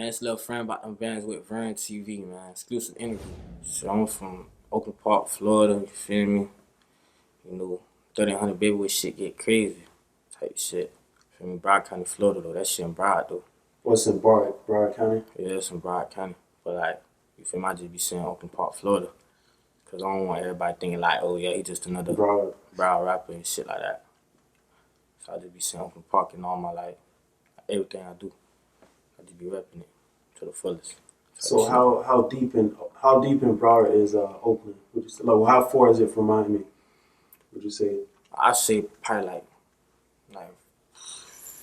Man, it's Lil Fran about them bands with Vern TV, man. Exclusive interview. So I'm from Oakland Park, Florida, you feel me? You know, 1300 baby with shit get crazy type shit. Feel me? Broward County, Florida though. That shit in Broward though. What's in Broward County? Yeah, it's in Broward County. But like, you feel me? I just be saying Oakland Park, Florida. Cause I don't want everybody thinking like, oh yeah, he just another Broward rapper and shit like that. So I just be saying Oakland Park and all my like everything I do. I just be repping it to the fullest. So how deep in Broward is Oakland? Would you say, like, how far is it from Miami? Would you say? I say probably like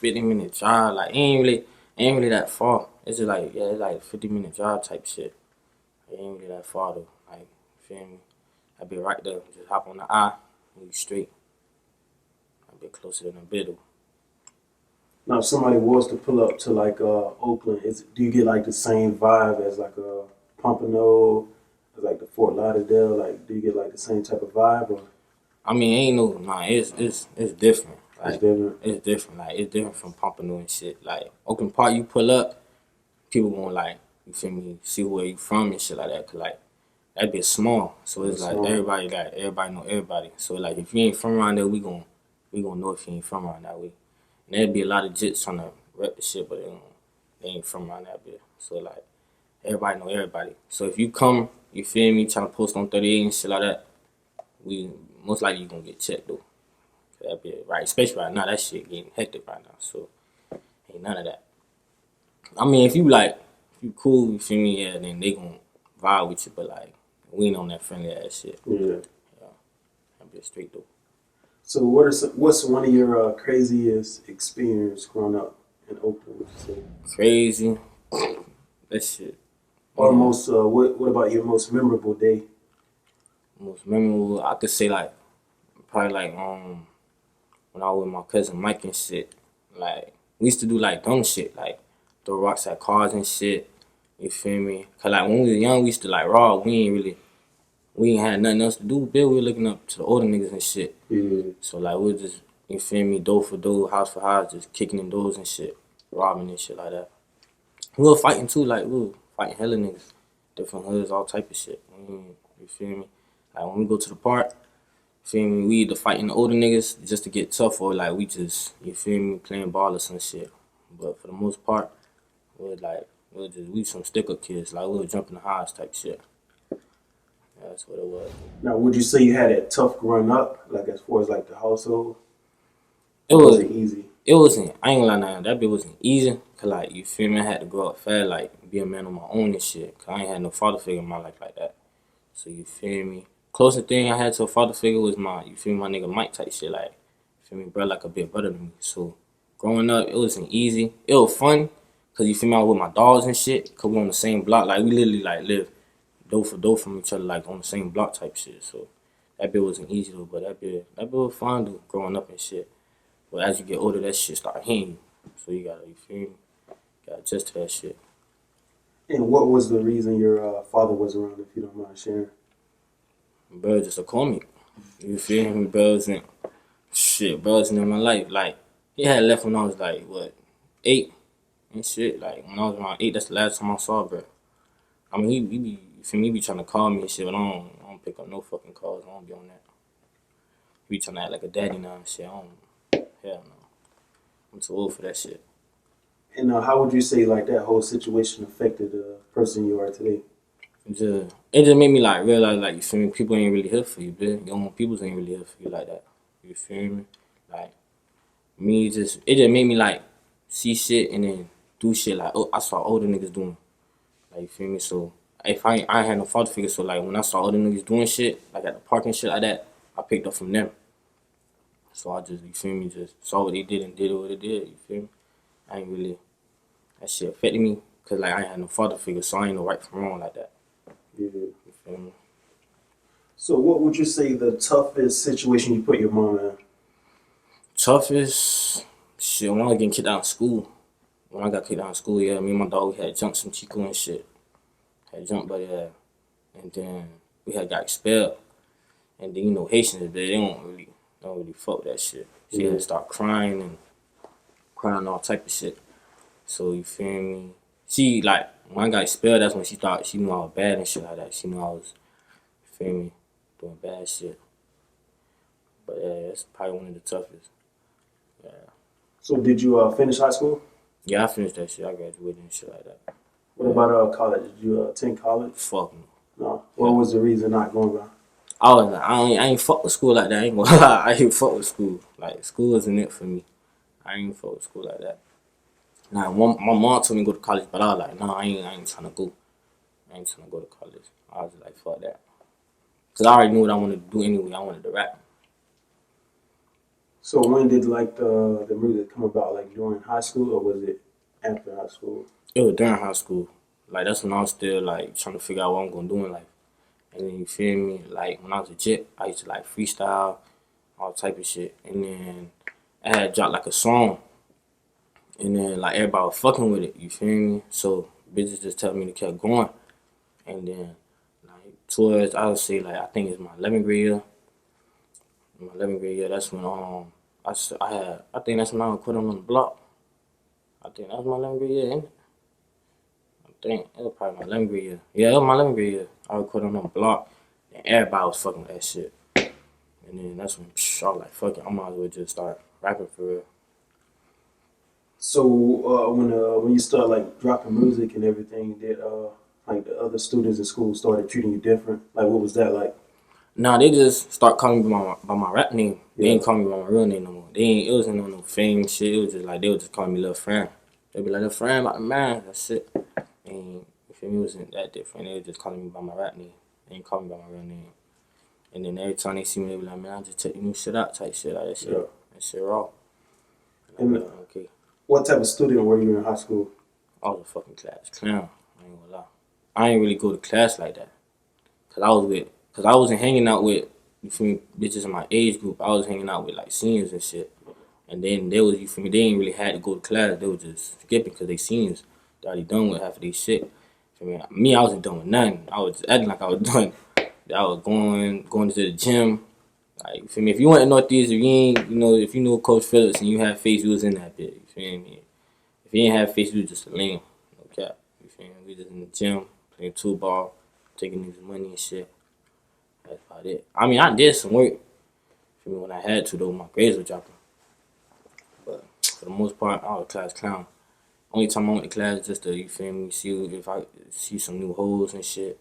50-minute drive. Like ain't really that far. It's just like it's like 50-minute drive type shit. It ain't really that far though. Like feel me? I be right there. Just hop on the I and you straight. A bit closer than a bit though. Now, if somebody was to pull up to like Oakland, do you get like the same vibe as like a Pompano, as like the Fort Lauderdale? Like, do you get like the same type of vibe? Or I mean, ain't no nah. It's different. Like it's different? it's different. Like it's different from Pompano and shit. Like Oakland Park, you pull up, people gonna like you feel me, see where you from and shit like that. Cause like that bit small, so it's like Small. everybody know everybody. So like if you ain't from around there, we gonna know if you ain't from around that way. And there'd be a lot of jits trying to rep the shit, but they ain't from around that bit. So like everybody know everybody. So if you come, you feel me, trying to post on 38 and shit like that, we most likely you gonna get checked though. That bit right, especially right now, that shit getting hectic right now. So ain't none of that. I mean, if you cool, you feel me, yeah, then they gonna vibe with you. But like we ain't on that friendly ass shit. Yeah. That bit straight though. So what's one of your craziest experience growing up in Oakland? Would you say? Crazy. That shit. Or most what about your most memorable day? Most memorable, I could say like probably like when I was with my cousin Mike and shit. Like we used to do like dumb shit, like throw rocks at cars and shit. You feel me? Cause like when we was young, we used to like rob. We ain't had nothing else to do. Bill, we were looking up to the older niggas and shit. Yeah. So like we just, you feel me, door for door, house for house, just kicking in doors and shit, robbing and shit like that. We were fighting too, like we were fighting hella niggas, different hoods, all type of shit. You feel me? Like when we go to the park, you feel me, we either fighting the older niggas just to get tough or like we just, you feel me, playing ball or some shit. But for the most part, we some stick up kids, like we were jumping the highs type shit. Yeah, that's what it was. Now, would you say you had it tough growing up, like as far as like the household? It Or was was it easy? It wasn't, I ain't gonna lie now, that bit wasn't easy. Cause like, you feel me, I had to grow up fast, like, be a man on my own and shit. Cause I ain't had no father figure in my life like that. So you feel me? Closest thing I had to a father figure was you feel me, my nigga Mike type shit. Like, you feel me, bro, like a big brother to me. So growing up, it wasn't easy. It was fun. Cause you feel me, I was with my dogs and shit. Cause we on the same block. Like, we literally like live door for door from each other, like on the same block type shit. So that bit wasn't easy though, but that bit was fun though, growing up and shit. But as you get older, that shit start hitting you. So you feel me? Gotta adjust to that shit. And what was the reason your father was around, if you don't mind sharing? Bro, just a comic. You feel me? Bro wasn't in my life. Like, he had left when I was like, what, 8 and shit. Like, when I was around 8, that's the last time I saw bro. I mean, he be, you feel me, he be trying to call me and shit, but I don't pick up no fucking calls. I don't be on that. He be trying to act like a daddy now and shit. Hell no. I'm too old for that shit. And how would you say like that whole situation affected the person you are today? It just made me like realize like, you feel me, people ain't really here for you, bitch. Your own peoples ain't really here for you like that. You feel me? Like it just made me like see shit and then do shit like, oh, I saw older niggas doing. Like, you feel me? So if I ain't had no father figure, so like when I saw other niggas doing shit, like at the park and shit like that, I picked up from them. So I just, you feel me, just saw what they did and did what they did, you feel me? I ain't really, that shit affected me, cause like I ain't had no father figure, so I ain't know right from wrong like that. Yeah. You feel me? So what would you say the toughest situation you put your mom in? Toughest shit, when I was getting kicked out of school. When I got kicked out of school, yeah, me and my dog, we had jumped some Chico and shit. Had jumped, but yeah. And then we had got expelled. And then, you know, Haitians, they don't really fuck with that shit. She had to start crying all type of shit. So you feel me? she like when I got expelled, that's when she thought she knew I was bad and shit like that. She knew I was, you feel me, doing bad shit. But yeah, it's probably one of the toughest. Yeah. So did you finish high school? Yeah, I finished that shit. I graduated and shit like that. What about college? Did you attend college? Fuck me. No. What was the reason not going by? I was like, I ain't fuck with school like that. I ain't gonna lie. I ain't fuck with school. Like, school isn't it for me. I ain't fuck with school like that. Nah, my mom told me to go to college, but I was like, nah, I ain't trying to go. I ain't trying to go to college. I was like, fuck that. Because I already knew what I wanted to do anyway. I wanted to rap. So when did like the music come about? Like during high school or was it after high school? It was during high school. Like, that's when I was still, like, trying to figure out what I'm going to do in life. And then, you feel me? Like, when I was a jit, I used to, like, freestyle, all type of shit. And then I had dropped, like, a song. And then, like, everybody was fucking with it, you feel me? So, bitches just tell me to keep going. And then, like, towards, I would say, like, I think it's my 11th grade year. My 11th grade year, that's when, I think that's when I quit on the block. I think that was my 11th grade year, ain't it? I think it was probably my 11th grade year. Yeah, it was my 11th grade year. I was quit on the block. And everybody was fucking with that shit. And then that's when, I was like, fuck it, I might as well just start rapping for real. So when you start like dropping music and everything, did like the other students in school started treating you different? Like what was that like? Nah, they just start calling me by my rap name. They Yeah. ain't calling me by my real name no more. It wasn't no fame shit. It was just like, they was just calling me Lil Fran. They'd be like, Lil Fran, about the man, that's it. And you feel me, it wasn't that different. They was just calling me by my rap name. They ain't calling me by my real name. And then every time they see me, they be like, man, I just take new shit out type shit. Like that shit. Yeah. That shit raw. And like, okay. what type of student were you in high school? I was a fucking class clown. I ain't gonna lie. I ain't really go to class like that. Cause I wasn't hanging out with, you feel me, bitches in my age group. I was hanging out with like seniors and shit. And then they was, you feel me, they ain't really had to go to class. They was just skipping because they seniors. They already done with half of their shit. I mean, me, I wasn't done with nothing. I was acting like I was done. I was going to the gym. Like, you feel me? If you went to Northeast, if you ain't, you know, if you know Coach Phillips and you had face, you was in that bit. You feel me? If you ain't have face, you was just a lame. No cap. You feel me? We just in the gym, playing 2-ball, taking niggas money and shit. That's about it. I mean, I did some work. For me, when I had to, though, my grades were dropping. But for the most part, I was a class clown. Only time I went to class just to, you feel me, see if I see some new hoes and shit.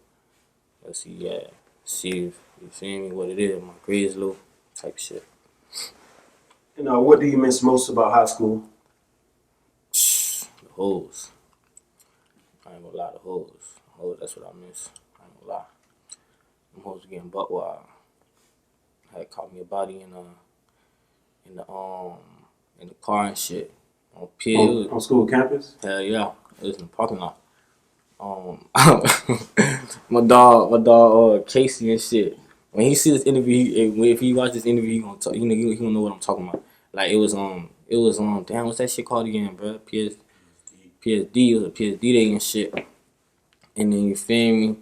Let's see, yeah. See if, you feel me, what it is. My grades low, type shit. And what do you miss most about high school? The hoes. I ain't gonna lie, the hoes. Hoes, that's what I miss. I ain't gonna lie. Them hoes getting buck wild. Had caught me a body in the car and shit. On Pier. On school campus? Hell yeah. It was in the parking lot. My dog Casey and shit. When he see this interview, if he watch this interview, he gonna talk. He gonna know what I'm talking about. Like it was damn, what's that shit called again, bro? PSD. It was a PSD day and shit. And then you feel me?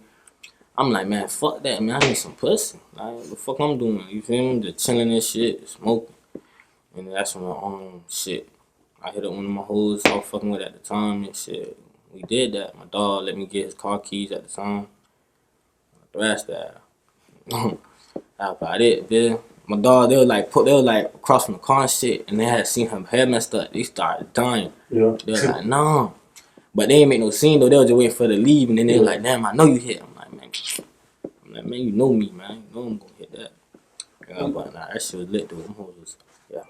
I'm like, man, fuck that, man. I need some pussy. Like, what the fuck I'm doing? You feel me? Just chilling and shit, smoking. And that's when shit. I hit up one of my hoes I was fucking with at the time and shit. We did that. My dog let me get his car keys at the time. I thrashed that. That's about it, bitch. My dog, they were like across from the car and shit, and they had seen her hair messed up. They started dying. Yeah. They were like, no. But they ain't make no scene though. They were just waiting for her to leave, and then they were like, damn, I know you hit. I'm like, man, you know me, man. You know I'm gonna hit that. Yeah, but nah, that shit was lit though. Them hoes was, yeah.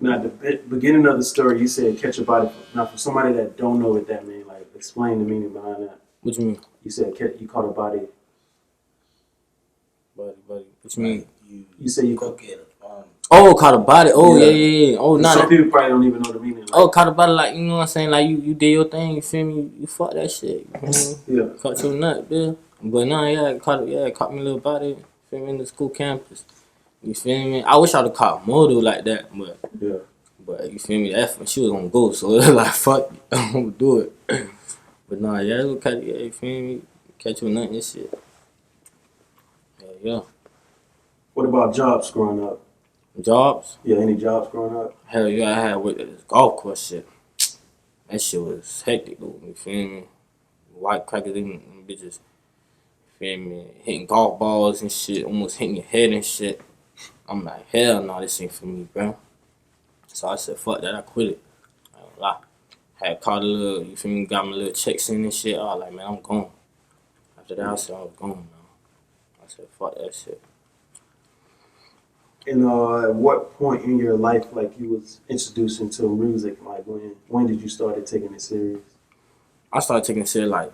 Now, at the beginning of the story, you said catch a body. Now, for somebody that don't know what that means, like explain the meaning behind that. What you mean? You said you caught a body. Buddy. What you mean? You said you Go get it. Oh, caught a body. Oh, Yeah. yeah. Oh, nah. Some people probably don't even know the meaning. Like, Oh, caught a body, like, you know what I'm saying? Like, you did your thing, you feel me? You fuck that shit. You feel me? yeah. Caught your nut, bitch. But nah, yeah, caught me a little body. You feel me? In the school campus. You feel me? I wish I'd have caught more though like that, Yeah. but you feel me? She was gonna go, so it was like, fuck it. I'm gonna do it. But nah, yeah, it'll catch, yeah, you feel me? Catch you a nut and shit. Yeah. What about jobs growing up? Jobs? Yeah, any jobs growing up? Hell yeah, I had worked at this golf course shit. That shit was hectic though, you feel me? white crackers, them bitches, feel me, hitting golf balls and shit, almost hitting your head and shit. I'm like, hell no, this ain't for me, bro. So I said, fuck that, I quit it. I ain't gonna lie. Had caught a little, you feel me, got my little checks in and shit. I was like, man, I'm gone. After that, I said, I was gone, man. I said, fuck that shit. And at what point in your life, like, you was introduced into music? Like, when did you start taking it serious? I started taking it serious, like,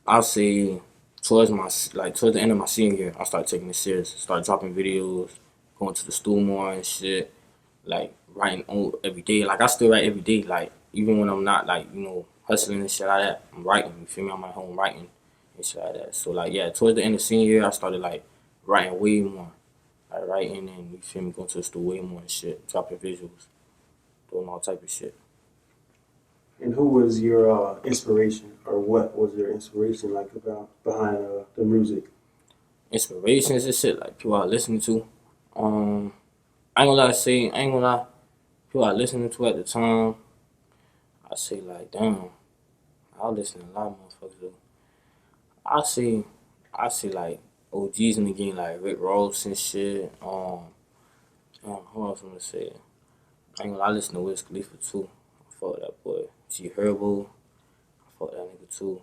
I'll say towards the end of my senior year, I started taking it serious. Started dropping videos, going to the store more and shit. Like, writing every day. Like, I still write every day. Like, even when I'm not, like, you know, hustling and shit like that, I'm writing. You feel me? I'm at home writing and shit like that. So, like, yeah, towards the end of senior year, I started, like, writing way more. Like, writing and, you feel me, going to the store way more and shit. Dropping visuals. Doing all type of shit. And who was your inspiration, or what was your inspiration like behind the music? Inspirations and shit, like, people I listen to. I ain't gonna lie, people I listening to at the time, I say like, damn, I listen to a lot of motherfuckers though. I see like OGs in the game like Rick Ross and shit. Who else I'm gonna say? I ain't gonna lie, I listen to Wiz Khalifa too. I fuck with that boy. G Herbo, I fuck with that nigga too.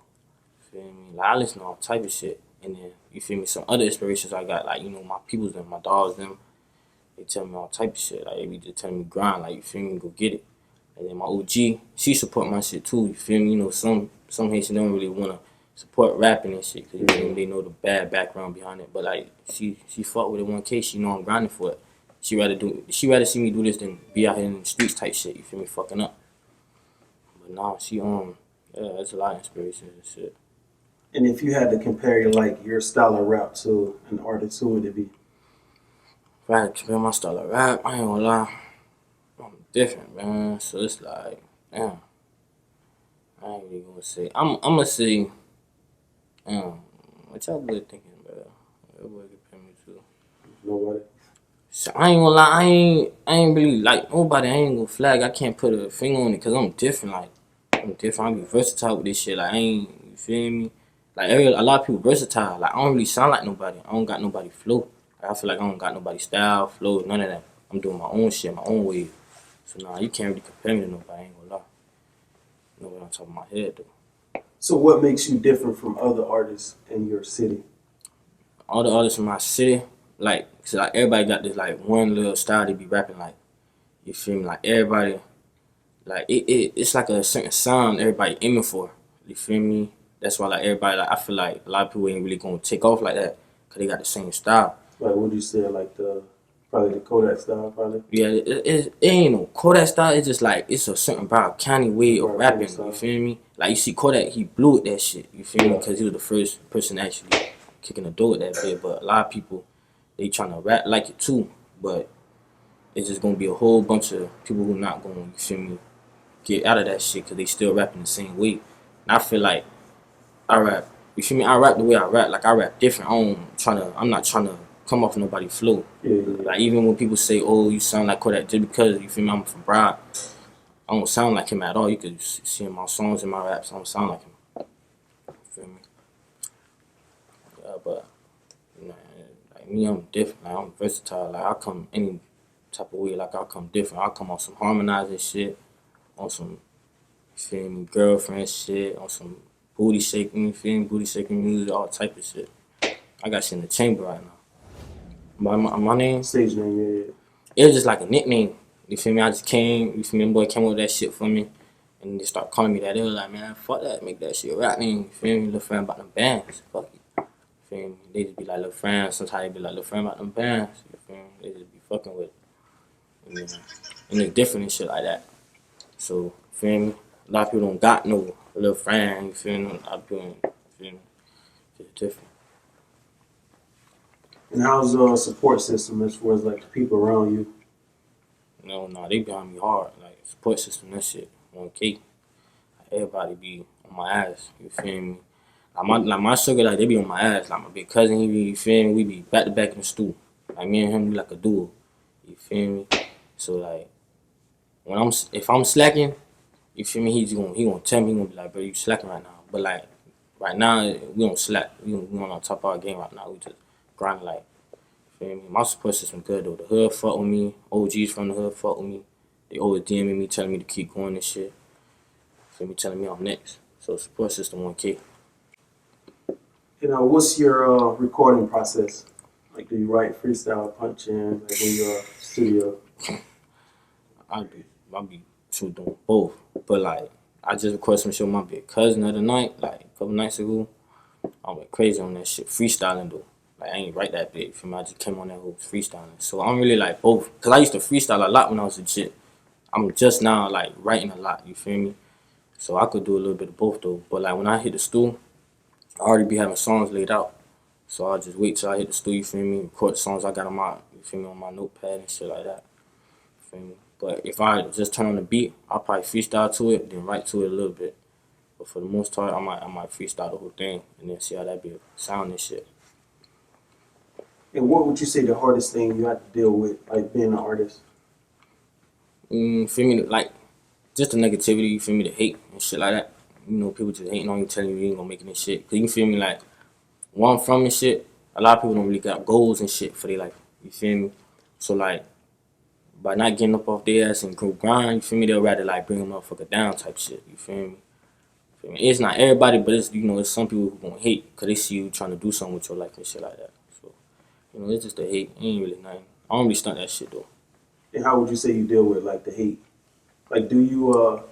Feel me? Like I listen to all type of shit. And then you feel me, some other inspirations I got, like, you know, my peoples them, my dogs them, they tell me all type of shit. Like they be just telling me grind, like you feel me, go get it. And then my OG, she support my shit too. You feel me? You know, some Haitians don't really wanna support rapping and shit because you know, they know the bad background behind it. But like she fought with it 1K. She know I'm grinding for it. She rather see me do this than be out here in the streets type shit. You feel me? Fucking up. But nah, yeah, that's a lot of inspiration and shit. And if you had to compare your style of rap to an artist, who would it be? If I had to compare my style of rap, I ain't gonna lie, I'm different, man. So it's like, damn, I ain't really gonna say. I'm gonna say, what y'all really thinking, bro? What would compare me to? Nobody. So I ain't gonna lie, I ain't really like nobody. I ain't gonna flag. I can't put a finger on it because I'm different. Like I'm different. I be versatile with this shit. Like I ain't, you feel me? Like a lot of people versatile. Like I don't really sound like nobody. I don't got nobody flow. Like, I feel like I don't got nobody style, flow, none of that. I'm doing my own shit, my own way. So nah, you can't really compare me to nobody. I ain't gonna lie. You know what I'm talking about my head though. So what makes you different from other artists in your city? All the artists in my city, like, so like everybody got this like one little style they be rapping like. You feel me? Like everybody, like it's like a certain sound everybody aiming for. You feel me? That's why like everybody, like I feel like a lot of people ain't really gonna take off like that because they got the same style. Like, would you say probably the Kodak style, probably? Yeah, it ain't no Kodak style. It's just like it's a certain Broward County way of rapping. You feel me? Like you see Kodak, he blew with that shit. You feel me? Because he was the first person actually kicking the door with that bit. But a lot of people, they trying to rap like it too. But it's just gonna be a whole bunch of people who not gonna, you feel me, get out of that shit because they still rapping the same way. And I feel like I rap, you feel me? I rap the way I rap. Like I rap different. I'm not trying to come off nobody's flow. Yeah. Like even when people say, "Oh, you sound like Kodak," just because you feel me, I'm from Broward, I don't sound like him at all. You could see in my songs and my raps, I don't sound like him. You feel me? Yeah, but you know, like me, I'm different. Like, I'm versatile. Like I come any type of way. Like I come different. I come on some harmonizing shit, on some, you feel me, girlfriend shit, on some booty shaking, you feel me, booty shaking music, all type of shit. I got shit in the chamber right now. My name, Stage name, yeah. it was just like a nickname. You feel me? I just came, you feel me? Boy came up with that shit for me. And they start calling me that. They was like, man, fuck that. Make that shit a rap name. You feel me? Lil Fran about them bands. Fuck it. You feel me? They just be like Lil Fran. Sometimes they be like Lil Fran about them bands. You feel me? They just be fucking with it. You know? And it's different and shit like that. So, you feel me? A lot of people don't got no Lil Fran. You feel me? A lot of people don't, you feel me? It's different. And how's the support system as far as like the people around you? No, they behind me hard. Like, support system, that shit, 1K. Like, everybody be on my ass, you feel me? Like my sugar, like, they be on my ass. Like, my big cousin, he be, you feel me? We be back to back in the stool. Like, me and him, we like a duo, you feel me? So, like, if I'm slacking, you feel me? He gonna tell me, he gonna be like, bro, you slacking right now. But, like, right now we don't slack. We on top of our game right now. We just grind like. Feel me? My support system good though. The hood fuck with me. OGs from the hood fuck with me. They always DMing me, telling me to keep going and shit. Feel me? Telling me I'm next. So support system 1K. You know, what's your recording process? Like, do you write freestyle, punch in, like in your studio? I be true doing both. But like I just recorded some shit with my big cousin the other night, like a couple nights ago. I went crazy on that shit, freestyling though. Like I ain't write that big for me. I just came on that whole freestyling. So I'm really like both. Cause I used to freestyle a lot when I was a kid. I'm just now like writing a lot, you feel me? So I could do a little bit of both though. But like when I hit the stool, I already be having songs laid out. So I'll just wait till I hit the stool, you feel me? Record the songs I got on my, you feel me, on my notepad and shit like that. You feel me? But if I just turn on the beat, I'll probably freestyle to it, then write to it a little bit. But for the most part, I might freestyle the whole thing and then see how that be sound and shit. And what would you say the hardest thing you have to deal with, like being an artist? Feel me? Like just the negativity, you feel me? The hate and shit like that. You know, people just hating on you, telling you ain't gonna make it and shit. Cause you feel me? Like where I'm from and shit, a lot of people don't really got goals and shit for their life. You feel me? So like by not getting up off their ass and go grind, you feel me? They'll rather like bring a motherfucker down type shit. You feel me? It's not everybody, but it's it's some people who gonna hate because they see you trying to do something with your life and shit like that. So it's just the hate. It ain't really nothing. I don't really stunt that shit though. And how would you say you deal with like the hate? Like, do you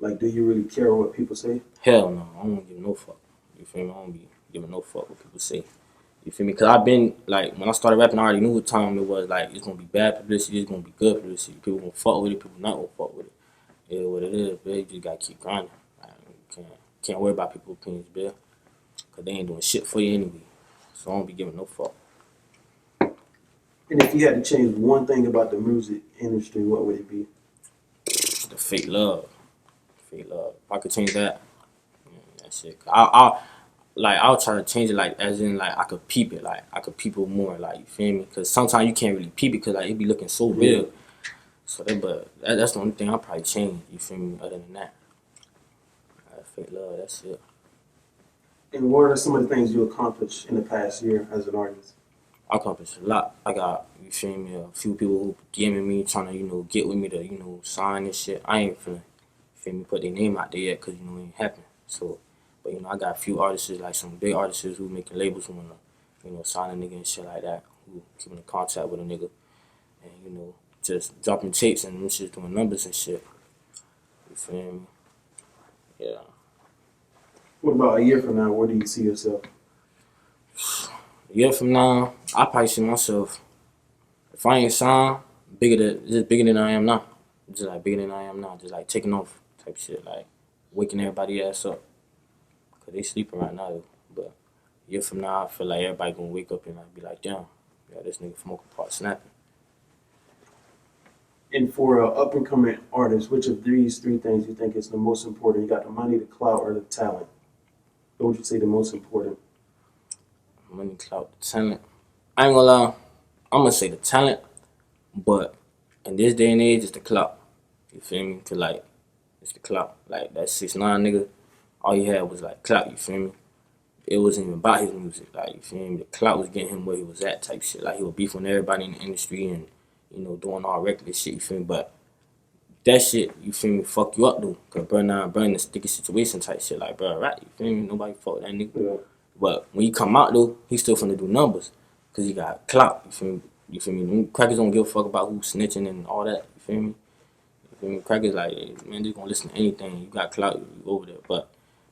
really care what people say? Hell no, I don't give no fuck. You feel me? I don't be giving no fuck what people say. You feel me? Cause I've been like when I started rapping, I already knew what time it was. Like it's gonna be bad publicity, it's gonna be good publicity. People gonna fuck with it, people not gonna fuck with it. Yeah, what it is, man. You just gotta keep grinding. Like, can't worry about people's opinions, man. Cause they ain't doing shit for you anyway. So I don't be giving no fuck. And if you had to change one thing about the music industry, what would it be? The fake love. Fake love. If I could change that, that's it. I'll try to change it like as in like I could peep it, like I could peep it more, like you feel me? Cause sometimes you can't really peep it because like it be looking so real. So that's the only thing I'll probably change. You feel me? Other than that, fake love. That's it. And what are some of the things you accomplished in the past year as an artist? I accomplished a lot. I got, you feel me, a few people who DMing me trying to, get with me to, sign this shit. I ain't finna, feel me, put their name out there yet because, it ain't happened. So, but, I got a few artists, like some big artists who making labels who wanna, sign a nigga and shit like that, who keeping in contact with a nigga and, just dropping tapes and just doing numbers and shit. You feel me? Yeah. What about a year from now? Where do you see yourself? A year from now, I probably see myself, if I ain't signed, just bigger than I am now. Just like bigger than I am now. Just like taking off type shit. Like waking everybody ass up. Cause they sleeping right now though. But a year from now, I feel like everybody gonna wake up and like be like, damn, this nigga from Oakland Park snapping. And for an up and coming artist, which of these three things you think is the most important? You got the money, the clout, or the talent? What would you say the most important? Money, clout, the talent. I ain't gonna lie, I'm gonna say the talent, but in this day and age, it's the clout. You feel me? Cause like, it's the clout. Like that 6ix9ine nigga, all he had was like clout. You feel me? It wasn't even about his music. Like you feel me? The clout was getting him where he was at, type shit. Like he was beefing everybody in the industry and doing all reckless shit. You feel me? But that shit, you feel me? Fuck you up though. Cause bro, now bro in a sticky situation type shit. Like bro, right? You feel me? Nobody fuck with that nigga. Yeah. But when he come out though, he still finna do numbers, cause he got clout. You feel me? You feel me? Them crackers don't give a fuck about who snitching and all that. You feel me? You feel me? Crackers like, hey, man, they gonna listen to anything. You got clout, you over there. But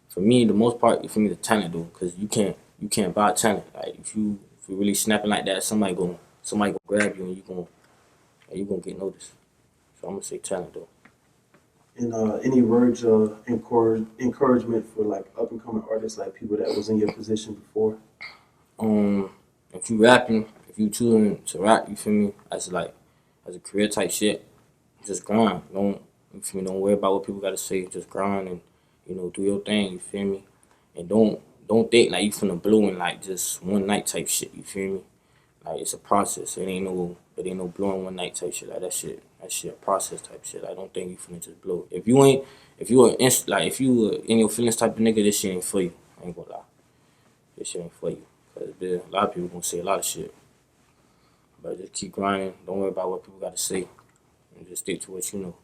for me, the most part, you feel me, the talent though, cause you can't buy talent. Like if you really snapping like that, somebody gonna grab you and you gonna get noticed. So I'm gonna say talent though. And any words of encouragement for like up and coming artists, like people that was in your position before? If you rapping, if you choosing to rap, you feel me, as a career type shit, just grind. You feel me, don't worry about what people gotta say. Just grind and do your thing. You feel me, and don't think like you finna blow in like just one night type shit. You feel me? Like it's a process. It ain't no blowing one night type shit. Like that shit a process type shit. I don't think you finna just blow. If you were in your feelings type of nigga, this shit ain't for you. I ain't gonna lie. This shit ain't for you. Cause a lot of people gonna say a lot of shit. But just keep grinding. Don't worry about what people gotta say. And just stick to what you know.